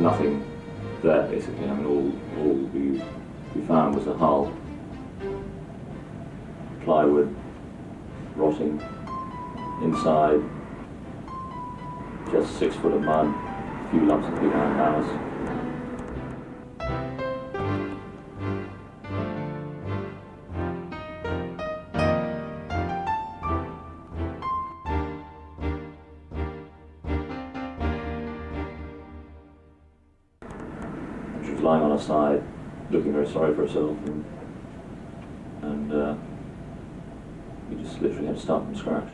nothing there basically. I mean, all we found was a hull, plywood rotting inside, just 6 foot of mud, a few lumps of pig iron ballast. She was lying on her side, looking very sorry for herself, and we just literally had to start from scratch.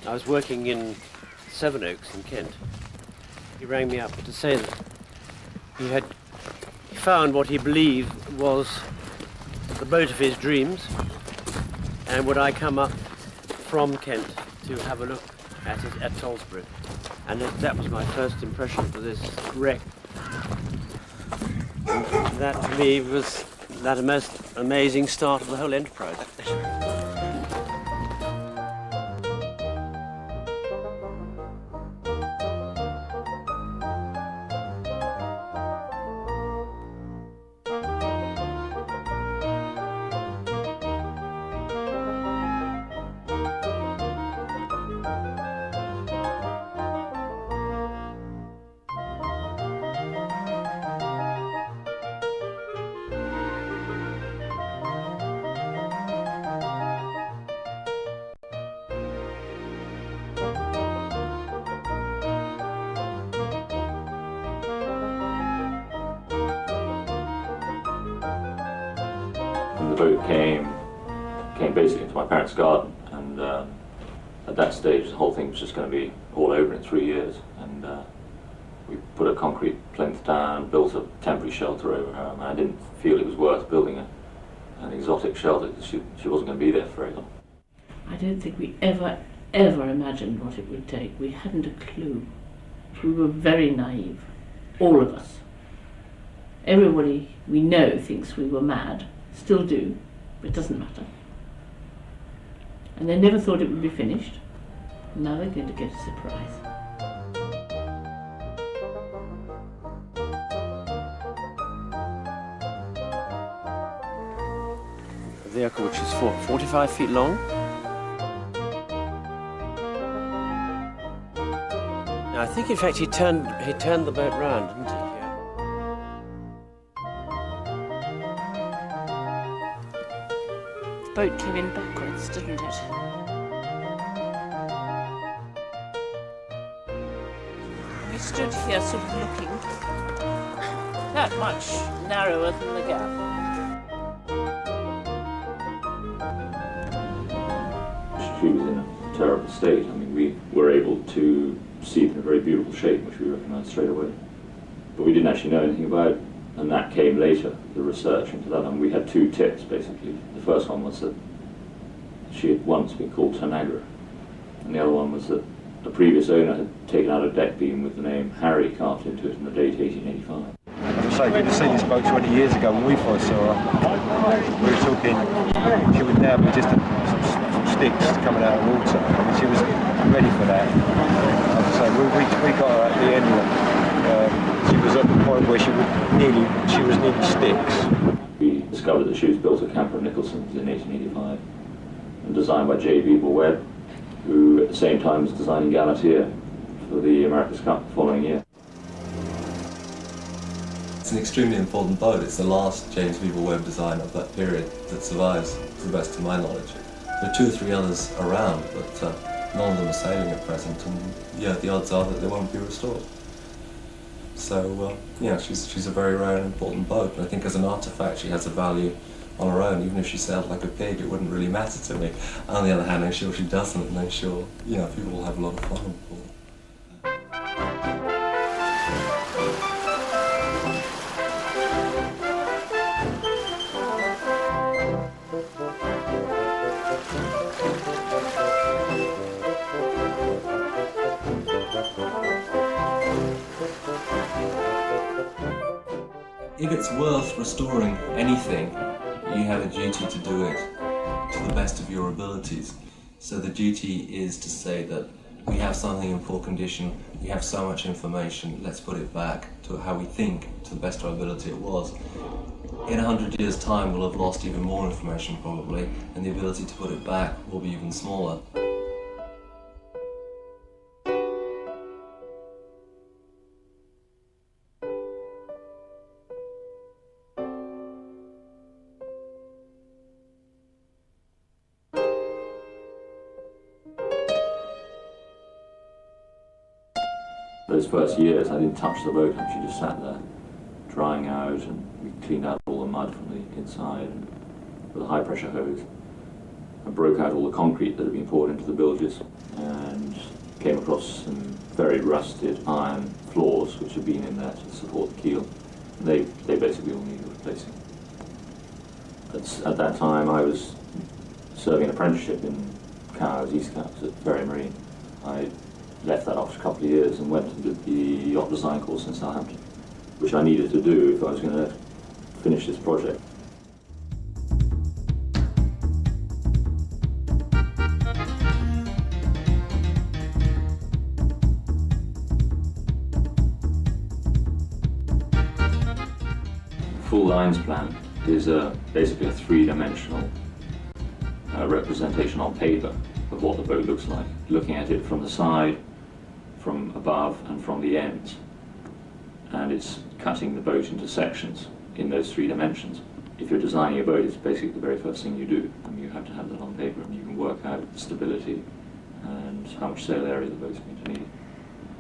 I was working in Sevenoaks in Kent. He rang me up to say that he had found what he believed was the boat of his dreams, and would I come up from Kent to have a look at it at Salisbury. And that was my first impression for this wreck. And that to me was that most amazing start of the whole enterprise. And the boat came basically into my parents' garden, and at that stage the whole thing was just going to be all over in 3 years. And we put a concrete plinth down, built a temporary shelter over her, and I didn't feel it was worth building an exotic shelter because she wasn't going to be there for very long. I don't think we ever imagined what it would take. We hadn't a clue. We were very naive, all of us. Everybody we know thinks we were mad, still do, but it doesn't matter. And they never thought it would be finished. Now they're going to get a surprise. A vehicle which is 45 feet long. Now, I think in fact he turned the boat round, didn't he? The boat came in backwards, didn't it? We stood here sort of looking that much narrower than the gap. She was in a terrible state. I mean, we were able to see it in a very beautiful shape, which we recognised straight away. But we didn't actually know anything about it, and that came later, the research into that. And we had 2 tips, basically. The first one was that she had once been called Tanagra, and the other one was that the previous owner had taken out a deck beam with the name Harry carved into it in the date 1885. As I say, we'd have seen this boat 20 years ago when we first saw her. We were talking, she would now be just some sticks coming out of the water. I mean, she was ready for that. As I say, we got her at the end of it. She was at the point where she was nearly sticks. We discovered that she was built at Camper Nicholson's in 1885 and designed by J. Beeble Webb, who at the same time was designing Galatea for the America's Cup the following year. It's an extremely important boat. It's the last James Beeble Webb design of that period that survives, to the best of my knowledge. There are 2 or 3 others around, but none of them are sailing at present, and yeah, the odds are that they won't be restored. So, yeah, she's a very rare and important boat, and I think as an artifact she has a value on her own. Even if she sailed like a pig, it wouldn't really matter to me. On the other hand, I'm sure she doesn't, and I'm sure, you know, people will have a lot of fun with it. If it's worth restoring anything, you have a duty to do it to the best of your abilities. So the duty is to say that we have something in poor condition, we have so much information, let's put it back to how we think, to the best of our ability it was. In 100 years' time, we'll have lost even more information probably, and the ability to put it back will be even smaller. Those first years, I didn't touch the boat. She just sat there, drying out, and we cleaned out all the mud from the inside with a high-pressure hose. I broke out all the concrete that had been poured into the bilges and came across some very rusted iron floors which had been in there to support the keel. They basically all needed replacing. At that time, I was serving an apprenticeship in Cowes, East Cowes at Ferry Marine. I left that after a couple of years and went and did the yacht design course in Southampton, which I needed to do if I was going to finish this project. Full lines plan is basically a three-dimensional representation on paper of what the boat looks like, looking at it from the side, from above and from the ends, and it's cutting the boat into sections in those three dimensions. If you're designing a boat, it's basically the very first thing you do. I mean, you have to have that on paper, and you can work out stability and how much sail area the boat's going to need,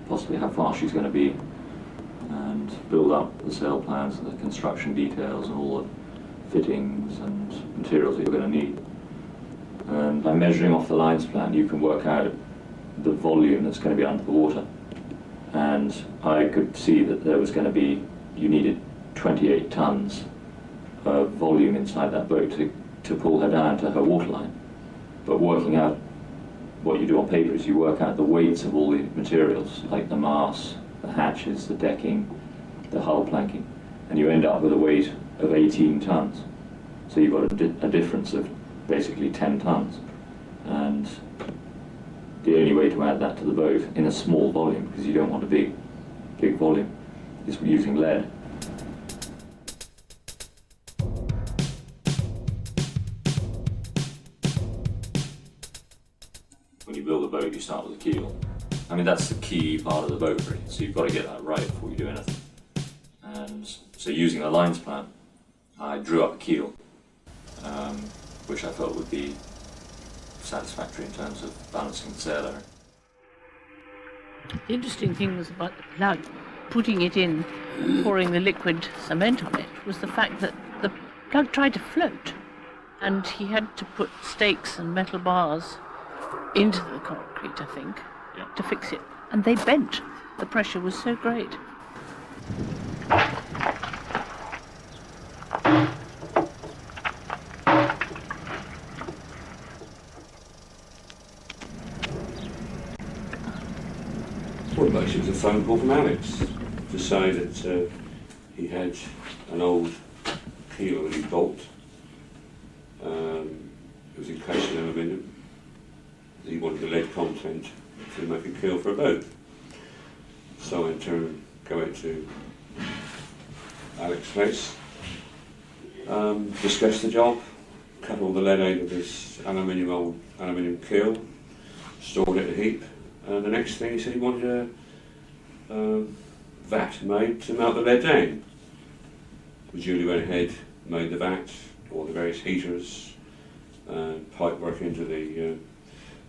possibly how far she's going to be, and build up the sail plans and the construction details and all the fittings and materials that you're going to need. And by measuring off the lines plan, you can work out the volume that's going to be under the water. And I could see that there was going to be, you needed 28 tons of volume inside that boat to pull her down to her waterline. But working out what you do on paper is you work out the weights of all the materials, like the masts, the hatches, the decking, the hull planking, and you end up with a weight of 18 tons. So you've got a difference of basically 10 tons. And the only way to add that to the boat in a small volume, because you don't want a big volume, is using lead. When you build a boat, you start with a keel. I mean, that's the key part of the boat, really. So you've got to get that right before you do anything. And so using the lines plan, I drew up a keel, which I felt would be satisfactory in terms of balancing the sail area. The interesting thing was about the plug, putting it in, pouring the liquid cement on it, was the fact that the plug tried to float, and he had to put stakes and metal bars into the concrete, I think, to fix it. And they bent. The pressure was so great. Well, basically it was a phone call from Alex to say that he had an old keel that he bought. It was encased in aluminium. He wanted the lead content to make a keel for a boat. So I in turn go out to Alex's place, discussed the job, cut all the lead out of this old aluminium keel, stored it in a heap. And the next thing he said he wanted a vat made to melt the lead down. We duly went ahead, made the vat, all the various heaters, pipe work into the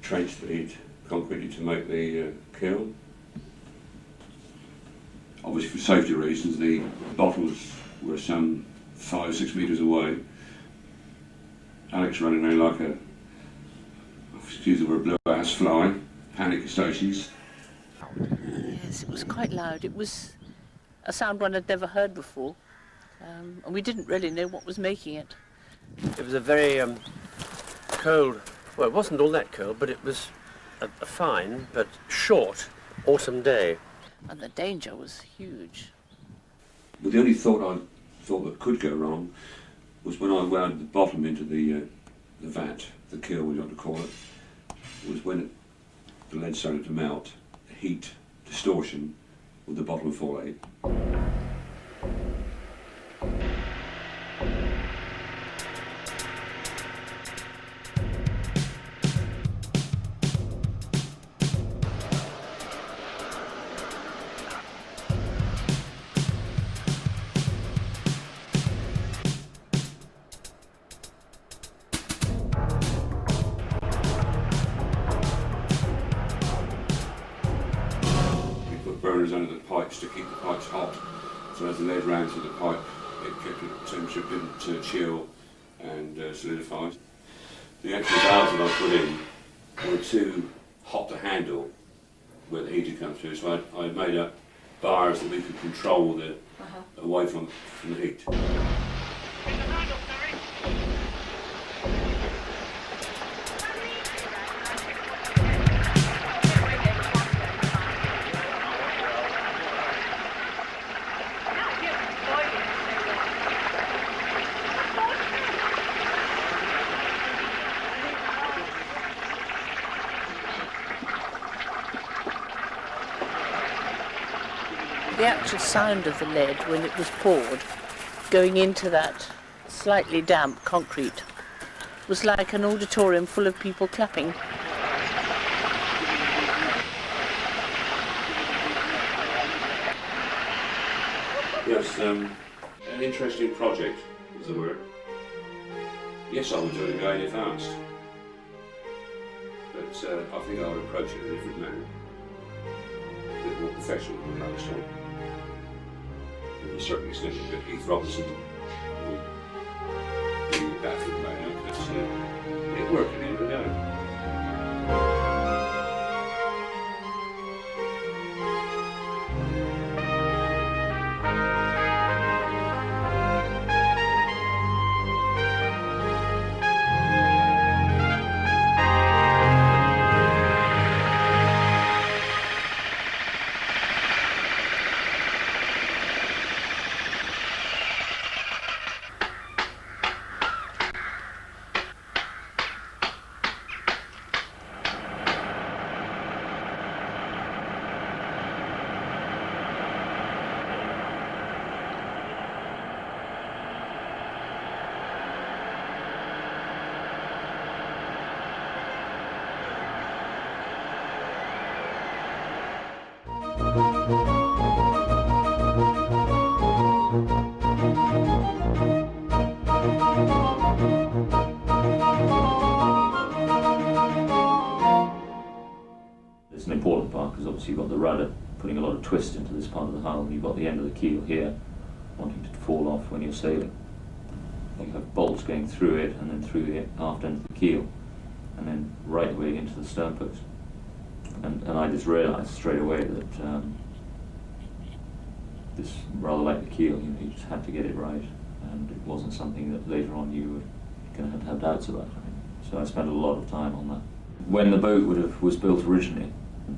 trench that he'd concreted to make the kiln. Obviously for safety reasons the bottles were some 5-6 metres away. Alex running around like a, excuse the word, blue-ass fly. Panic stations. Yes, it was quite loud. It was a sound one had never heard before, and we didn't really know what was making it. It was a very cold, well, it wasn't all that cold, but it was a fine but short autumn day. And the danger was huge. But the only thought I thought that could go wrong was when I wound the bottom into the vat, the kiln, what you want to call it, was when the lead started to melt, the heat distortion with the bottom fall out. Burners under the pipes to keep the pipes hot, so as the lead ran through the pipe it kept the temperature, didn't chill and solidify. The actual valves that I put in were too hot to handle where the heat had come through, so I made up bars that we could control the away from the heat. The actual sound of the lead when it was poured, going into that slightly damp concrete, was like an auditorium full of people clapping. Yes, an interesting project is the word. Yes, I would do it again if asked, but I think I would approach it in a different manner, a bit more professional than last time. Certainly thinking that Heath Robinson would be baffled by now, but it worked at the end of the day. It's an important part because obviously you've got the rudder putting a lot of twist into this part of the hull, and you've got the end of the keel here wanting to fall off when you're sailing. You have bolts going through it and then through the aft end of the keel and then right away into the stern post. And I just realised straight away that this, rather like the keel, you just had to get it right, and it wasn't something that later on you were going to have doubts about. So I spent a lot of time on that. When the boat was built originally,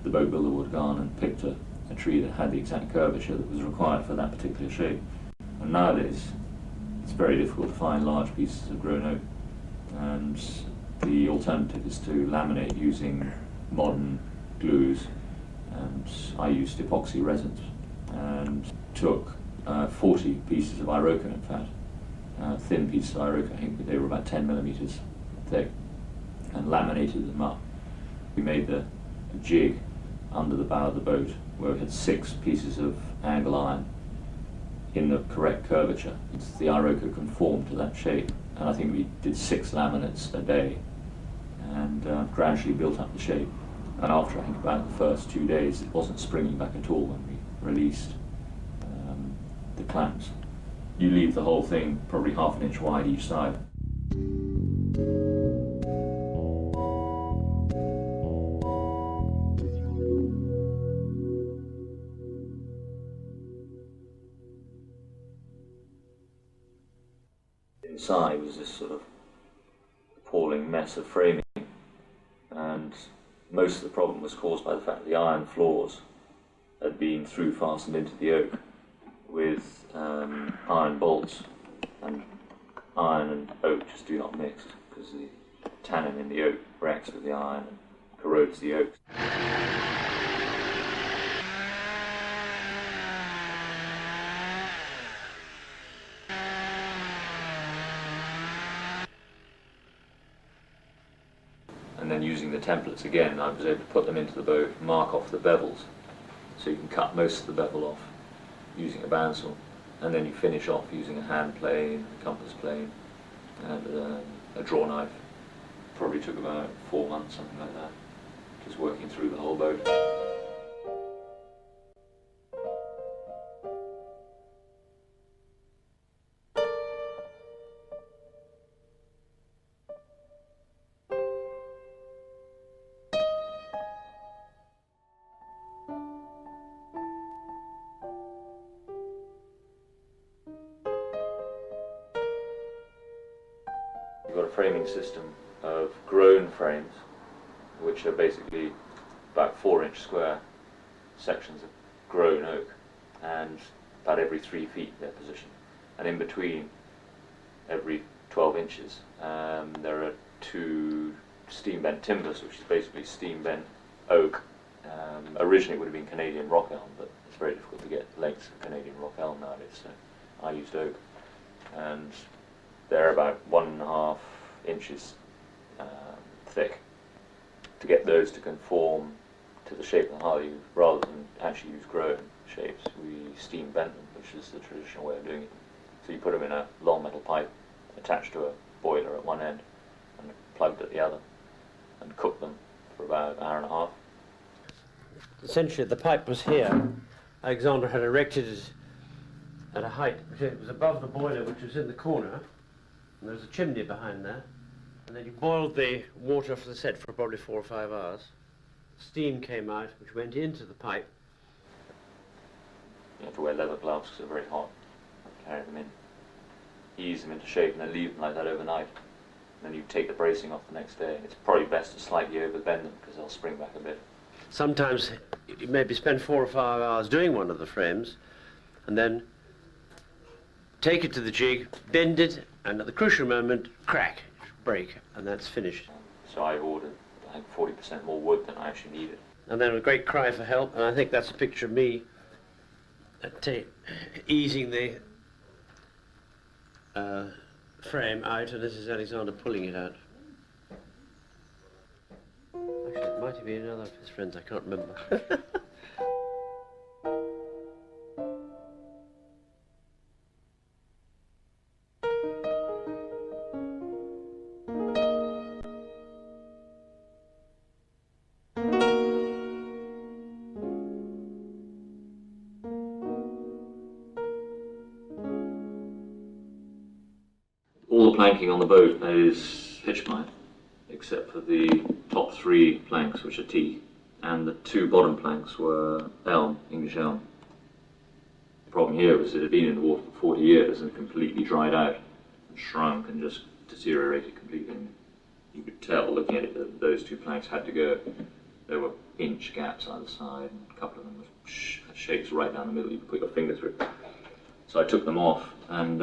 the boat builder would have gone and picked a tree that had the exact curvature that was required for that particular shape. And nowadays, it's very difficult to find large pieces of grown oak, and the alternative is to laminate using modern glues, and I used epoxy resins and took 40 pieces of Iroca, in fact, thin pieces of Iroca, I think they were about 10 millimeters thick, and laminated them up. We made a jig under the bow of the boat where we had 6 pieces of angle iron in the correct curvature. The Iroca conformed to that shape, and I think we did 6 laminates a day and gradually built up the shape. And after I think about the first 2 days, it wasn't springing back at all when we released the clamps. You leave the whole thing probably half an inch wide each side. Inside was this sort of appalling mess of framing, and most of the problem was caused by the fact that the iron floors had been through fastened into the oak with iron bolts, and iron and oak just do not mix because the tannin in the oak reacts with the iron and corrodes the oak. And then using the templates again, I was able to put them into the boat, mark off the bevels, so you can cut most of the bevel off using a bandsaw, and then you finish off using a hand plane, a compass plane, and a draw knife. Probably took about 4 months, something like that, just working through the whole boat. You've got a framing system of grown frames, which are basically about 4-inch square sections of grown oak, and about every 3 feet they're positioned. And in between, every 12 inches, there are 2 steam bent timbers, which is basically steam bent oak. Originally it would have been Canadian rock elm, but it's very difficult to get lengths of Canadian rock elm nowadays, so I used oak. And they're about 1.5 inches thick. To get those to conform to the shape of the hull, rather than actually use grown shapes, we steam bent them, which is the traditional way of doing it. So you put them in a long metal pipe attached to a boiler at one end and plugged at the other, and cooked them for about an hour and a half. Essentially, the pipe was here. Alexander had erected it at a height. It was above the boiler, which was in the corner, and there was a chimney behind there. And then you boiled the water, for the set, for probably 4 or 5 hours. Steam came out, which went into the pipe. You have to wear leather gloves because they're very hot. Carry them in, ease them into shape, and then leave them like that overnight. And then you take the bracing off the next day. It's probably best to slightly overbend them because they'll spring back a bit. Sometimes you maybe spend 4 or 5 hours doing one of the frames, and then take it to the jig, bend it, and at the crucial moment, crack, break, and that's finished. So I ordered, I think, 40% more wood than I actually needed. And then a great cry for help, and I think that's a picture of me easing the frame out, and this is Alexander pulling it out. Actually, it might have been another of his friends, I can't remember. All the planking on the boat is pitch pine, except for the top 3 planks, which are teak, and the 2 bottom planks were elm, English elm. The problem here was it had been in the water for 40 years and completely dried out and shrunk and just deteriorated completely. And you could tell, looking at it, that those 2 planks had to go. There were inch gaps either side, and a couple of them had shapes right down the middle you could put your finger through. So I took them off and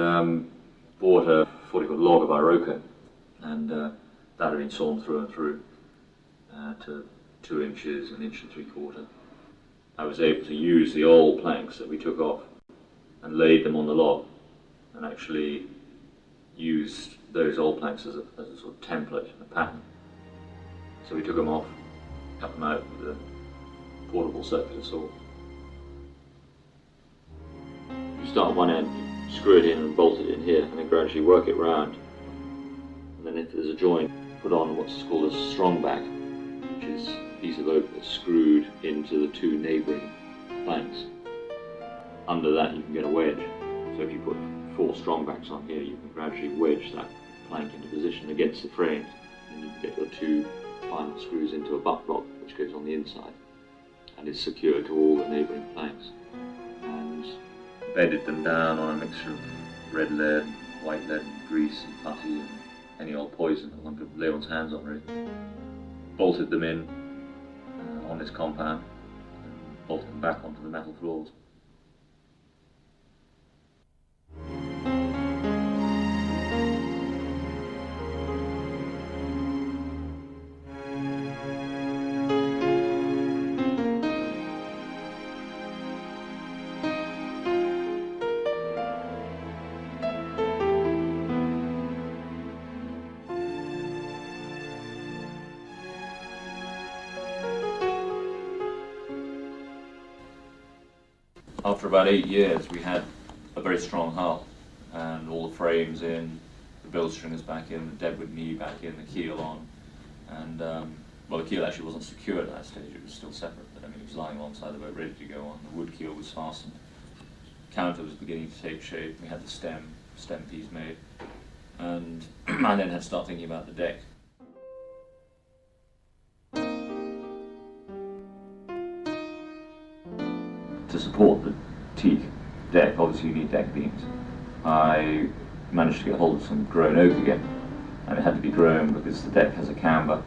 bought a 40-foot log of Iroko, and that had been sawn through and through to 2 inches, 1 inch and 3/4. I was able to use the old planks that we took off and laid them on the log, and actually used those old planks as a sort of template and a pattern. So we took them off, cut them out with a portable circular saw. You start at one end, screw it in and bolt it in here, and then gradually work it round. And then if there's a joint, put on what's called a strong back, which is a piece of oak that's screwed into the 2 neighbouring planks. Under that you can get a wedge. So if you put 4 strong backs on here, you can gradually wedge that plank into position against the frames, and you can get your 2 final screws into a butt block which goes on the inside and is secured to all the neighbouring planks. And bedded them down on a mixture of red lead, white lead, grease and putty and any old poison that one could lay one's hands on, really. Bolted them in on this compound and bolted them back onto the metal floors. after about 8 years, we had a very strong hull, and all the frames in, the bilge stringers back in, the deadwood knee back in, the keel on, and well, the keel actually wasn't secured at that stage; it was still separate. But I mean, it was lying alongside the boat, ready to go on. The wood keel was fastened. Counter was beginning to take shape. We had the stem piece made, and I then had to start thinking about the deck. To support the teak deck, obviously you need deck beams. I managed to get hold of some grown oak again, and it had to be grown because the deck has a camber,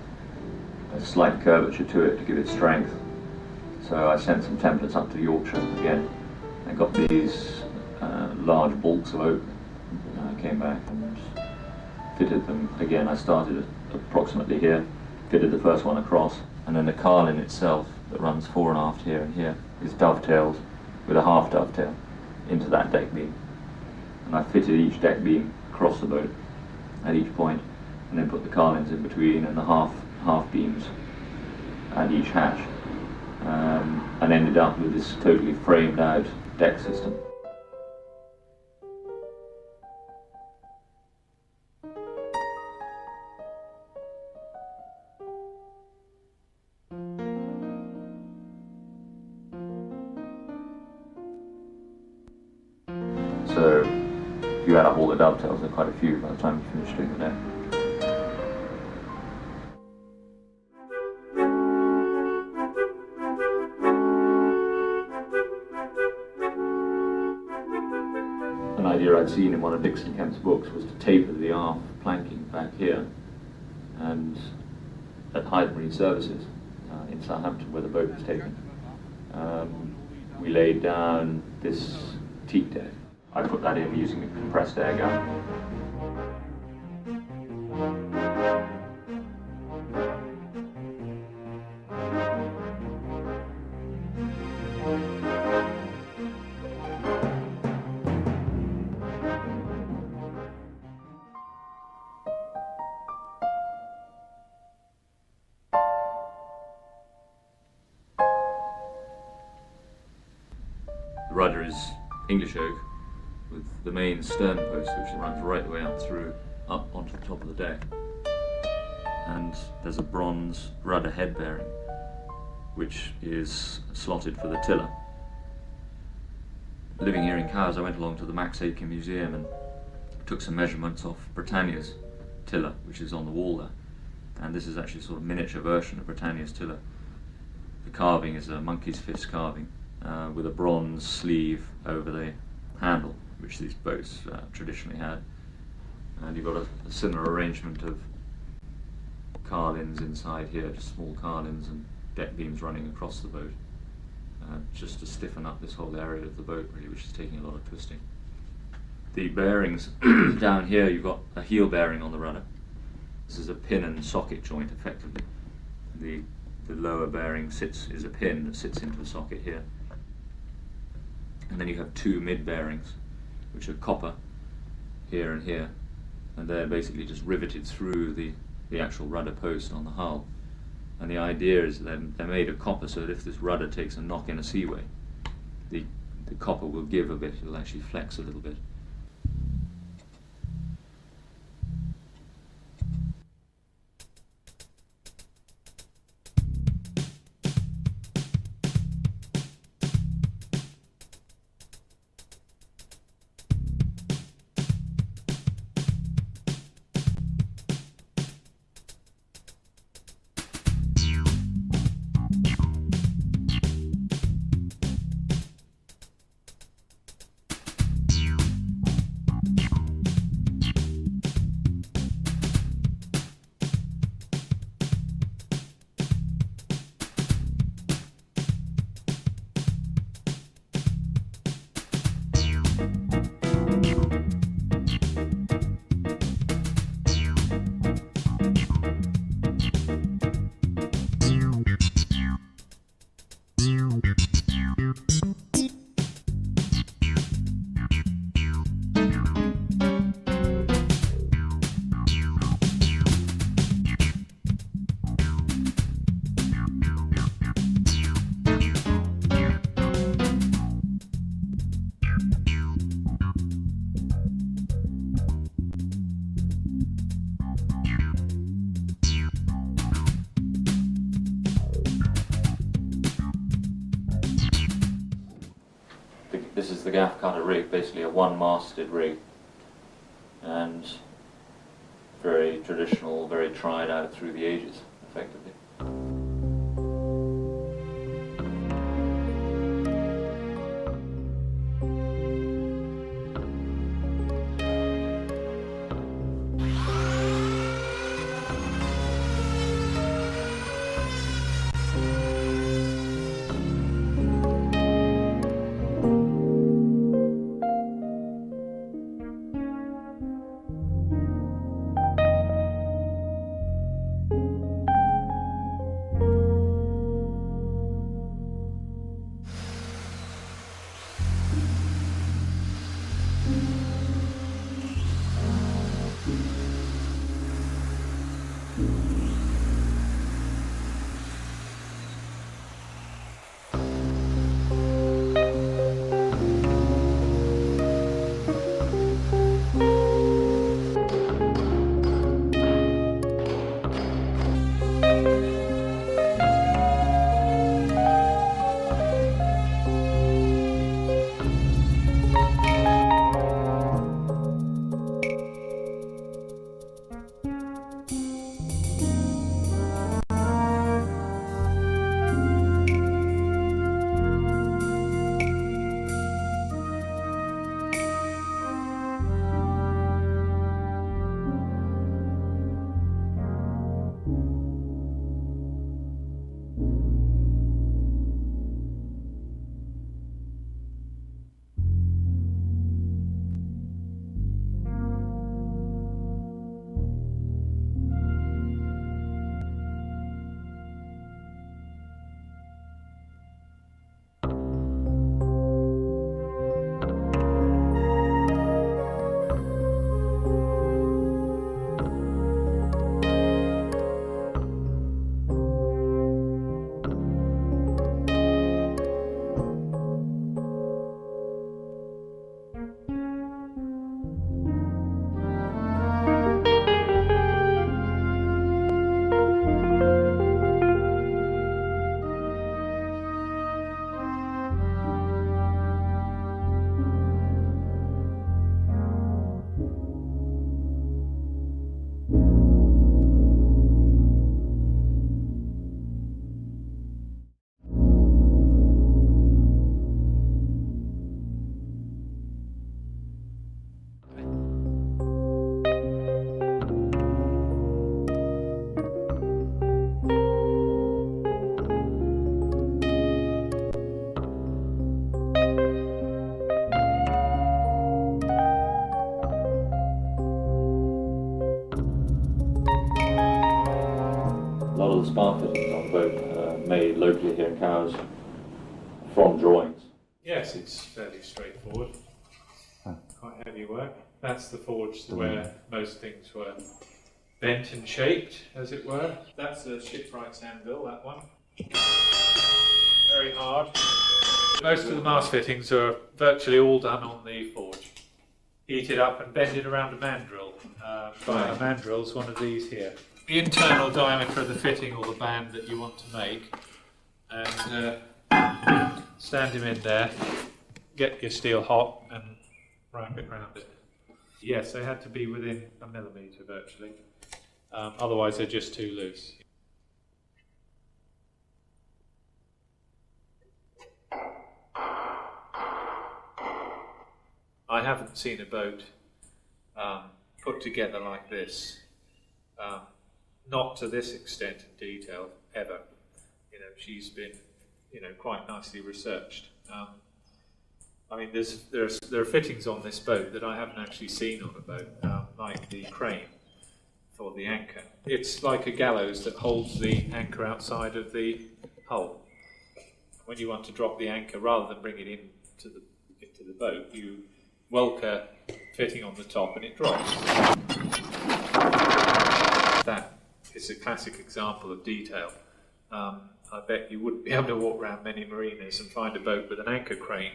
a slight curvature to it to give it strength. So I sent some templates up to Yorkshire again. I got these large balks of oak. I came back and fitted them again. I started at approximately here, fitted the first one across, and then the carlin itself that runs fore and aft here and here is dovetailed with a half dovetail into that deck beam. And I fitted each deck beam across the boat at each point, and then put the carlins in between and the half beams at each hatch, and ended up with this totally framed out deck system. So if you add up all the dovetails, there are quite a few by the time you finish doing the deck. An idea I'd seen in one of Dixon Kemp's books was to taper the aft planking back here, and at Hyde Marine Services in Southampton, where the boat was taken, we laid down this teak deck. I put that in using a compressed air gun. The rudder is English oak, with the main stern post, which runs right the way up onto the top of the deck. And there's a bronze rudder head bearing, which is slotted for the tiller. Living here in Cowes, I went along to the Max Aitken Museum and took some measurements off Britannia's tiller, which is on the wall there. And this is actually a sort of miniature version of Britannia's tiller. The carving is a monkey's fist carving, with a bronze sleeve over the handle, which these boats traditionally had. And you've got a similar arrangement of carlins inside here, just small carlins and deck beams running across the boat, just to stiffen up this whole area of the boat, really, which is taking a lot of twisting. The bearings down here, you've got a heel bearing on the rudder. This is a pin and socket joint, effectively. The lower bearing is a pin that sits into a socket here. And then you have two mid bearings, which are copper here and here, and they're basically just riveted through the actual rudder post on the hull. And the idea is that they're made of copper, so that if this rudder takes a knock in a seaway, the copper will give a bit, it'll actually flex a little bit. This is the gaff cutter rig, basically a one-masted rig, and very traditional, very tried out through the ages, effectively. A lot of the spar fittings on the boat are made locally here in Cowes from drawings. Yes, it's fairly straightforward. Quite heavy work. That's the forge where most things were bent and shaped, as it were. That's a shipwright's anvil, that one. Very hard. Most of the mast fittings are virtually all done on the forge. Heated up and bended around a mandrel. By a mandrel's one of these here. The internal diameter of the fitting or the band that you want to make, and stand him in there, get your steel hot and wrap it round it. Yes, they had to be within a millimetre virtually, otherwise they're just too loose. I haven't seen a boat put together like this, not to this extent in detail ever. You know, she's been, quite nicely researched. I mean, there are fittings on this boat that I haven't actually seen on a boat, like the crane for the anchor. It's like a gallows that holds the anchor outside of the hull. When you want to drop the anchor, rather than bring it into the boat, you weld a fitting on the top and it drops. That is a classic example of detail. I bet you wouldn't be able to walk around many marinas and find a boat with an anchor crane.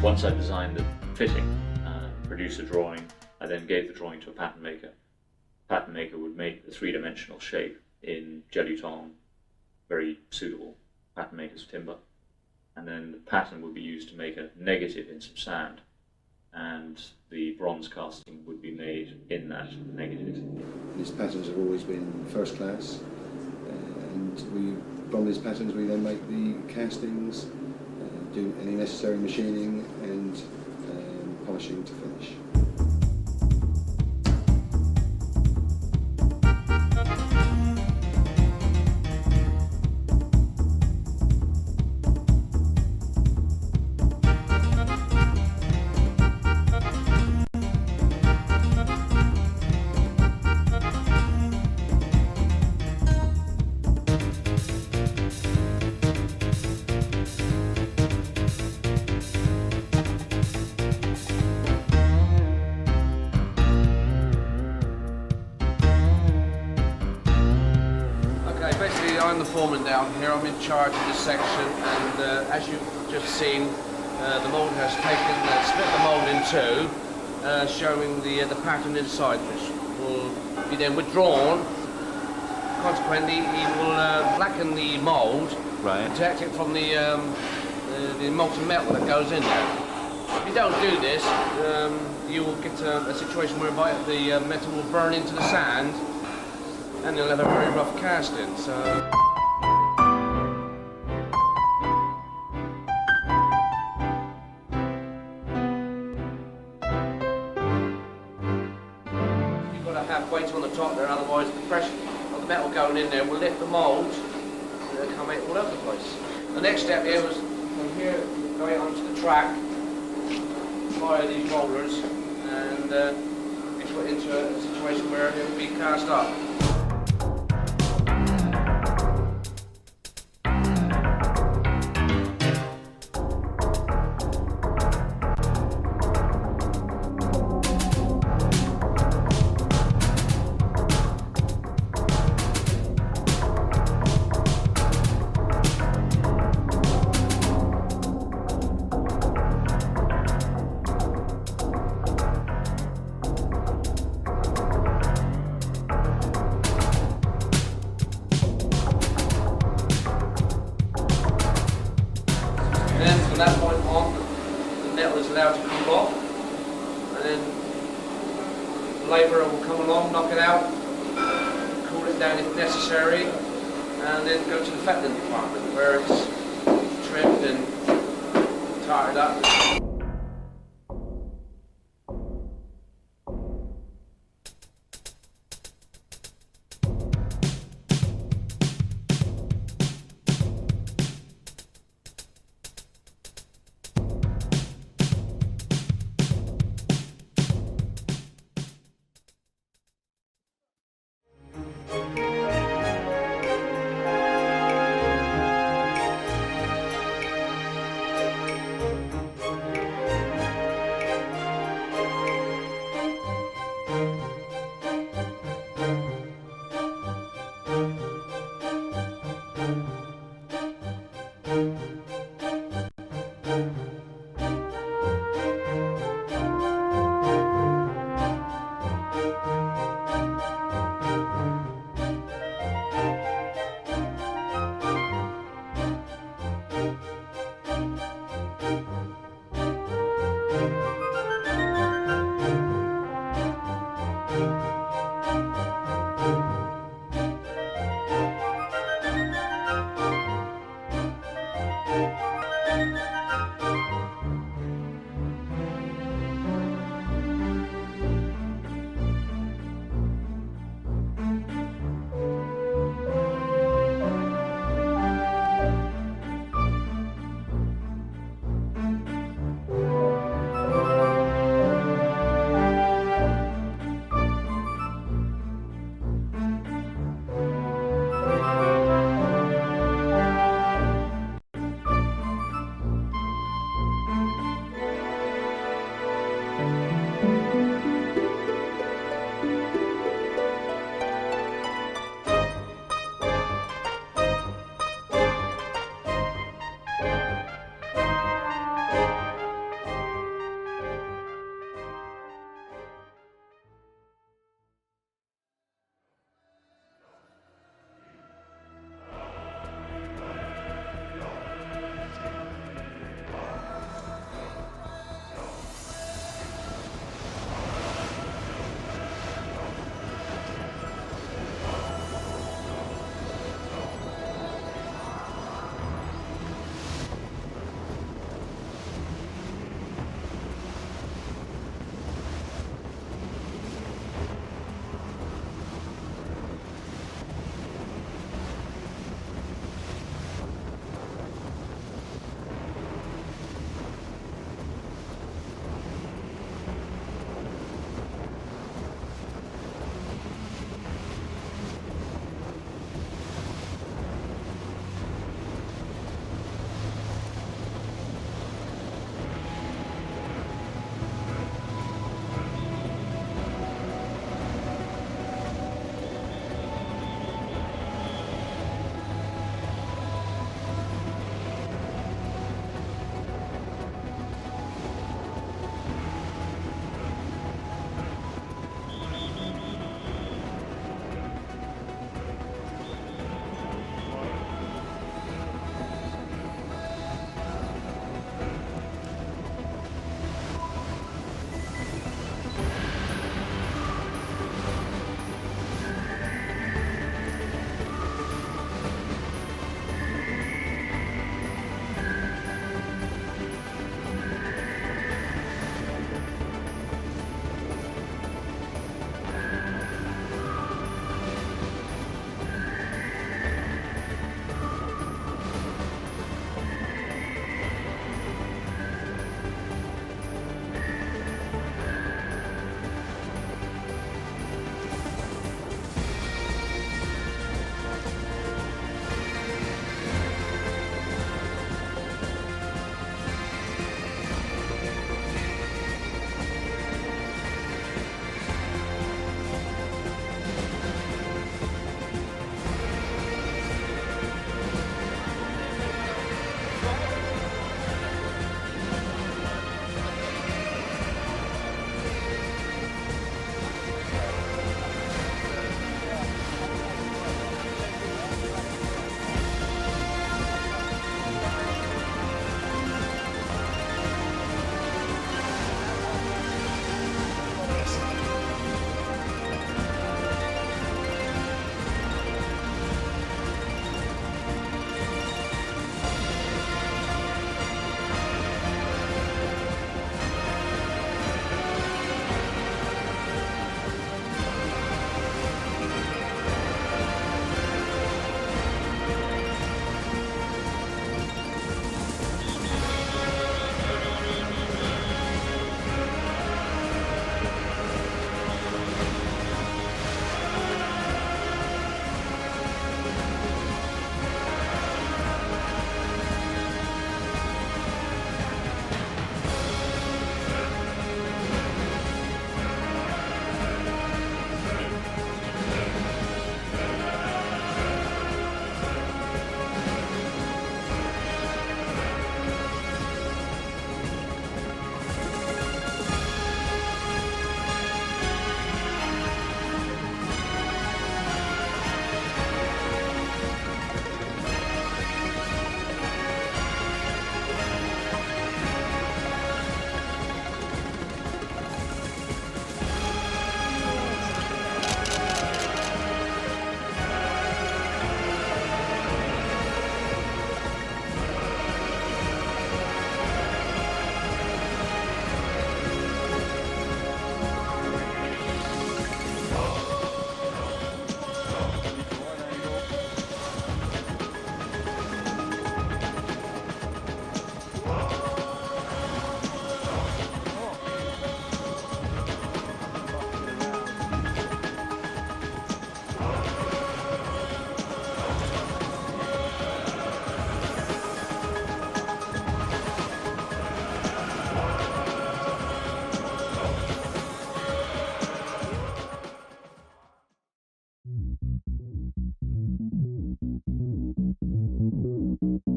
Once I designed the fitting and produced a drawing, I then gave the drawing to a pattern maker. Pattern maker would make the three-dimensional shape in geluton, very suitable pattern maker's timber, and then the pattern would be used to make a negative in some sand, and the bronze casting would be made in that negative. These patterns have always been first class, and from these patterns we then make the castings, do any necessary machining and polishing to finish. I'm the foreman down here. I'm in charge of this section, and as you've just seen, the mould has split the mould in two, showing the pattern inside, which will be then withdrawn. Consequently, he will blacken the mould, Right. protect it from the molten metal that goes in there. If you don't do this, you will get a situation whereby the metal will burn into the sand, and you'll have a very rough casting. So. You've got to have weight on the top there, otherwise the pressure of the metal going in there will lift the mould and it'll come out all over the place. The next step here was from here going onto the track via these rollers, and it's put into a situation where it will be cast up. From that point on, the metal is allowed to cool off, and then the labourer will come along, knock it out, cool it down if necessary, and then go to the fettling department where it's trimmed and tarred up.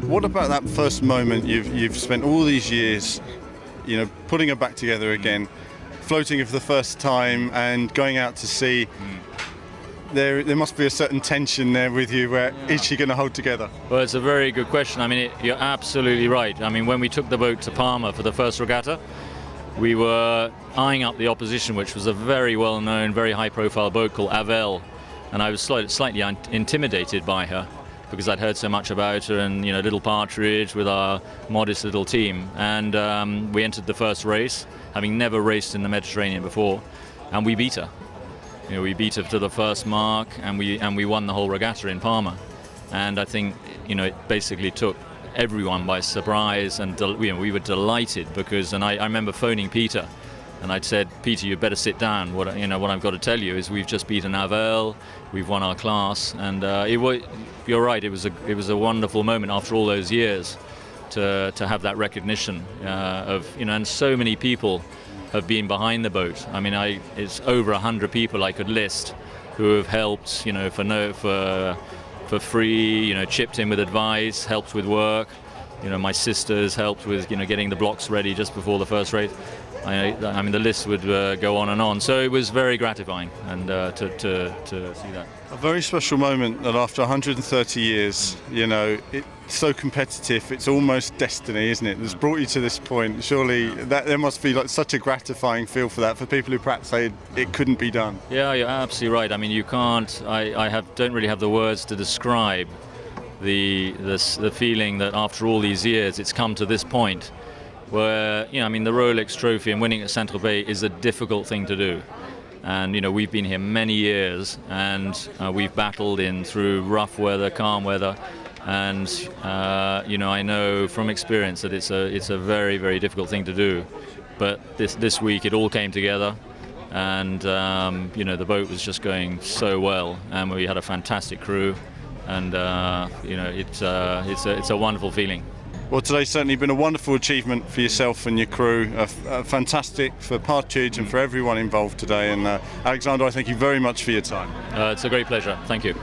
What about that first moment? You've spent all these years, you know, putting her back together again, floating her for the first time and going out to sea. There must be a certain tension there with you. Where is she going to hold together? Well, it's a very good question. I mean, you're absolutely right. I mean, when we took the boat to Palma for the first regatta, we were eyeing up the opposition, which was a very well-known, very high-profile boat called Avel, and I was slightly intimidated by her because I'd heard so much about her and, you know, little Partridge with our modest little team. And we entered the first race, having never raced in the Mediterranean before, and we beat her. You know, we beat her to the first mark, and we won the whole regatta in Palma. And I think, you know, it basically took everyone by surprise, and we were delighted because, and I remember phoning Peter, and I'd said, Peter, you'd better sit down. What I've got to tell you is we've just beaten Avel, we've won our class, and you're right, it was a wonderful moment after all those years to have that recognition of, you know, and so many people have been behind the boat. I mean, it's over 100 people I could list who have helped, you know, for free, you know, chipped in with advice, helped with work. You know, my sisters helped with, you know, getting the blocks ready just before the first race. I mean, the list would go on and on. So it was very gratifying, and to see that. A very special moment that after 130 years, you know, it's so competitive, it's almost destiny, isn't it? That's brought you to this point. Surely that there must be like such a gratifying feel for that, for people who perhaps say it couldn't be done. Yeah, you're absolutely right. I mean, you can't. Don't really have the words to describe the feeling that after all these years, it's come to this point where, you know, I mean, the Rolex Trophy and winning at Saint-Tropez is a difficult thing to do. And, you know, we've been here many years, and we've battled through rough weather, calm weather, and you know, I know from experience that it's a very, very difficult thing to do. But this week it all came together, and you know, the boat was just going so well, and we had a fantastic crew, and you know, it's a wonderful feeling. Well, today's certainly been a wonderful achievement for yourself and your crew, fantastic for Partridge and for everyone involved today. And Alexander, I thank you very much for your time. It's a great pleasure. Thank you.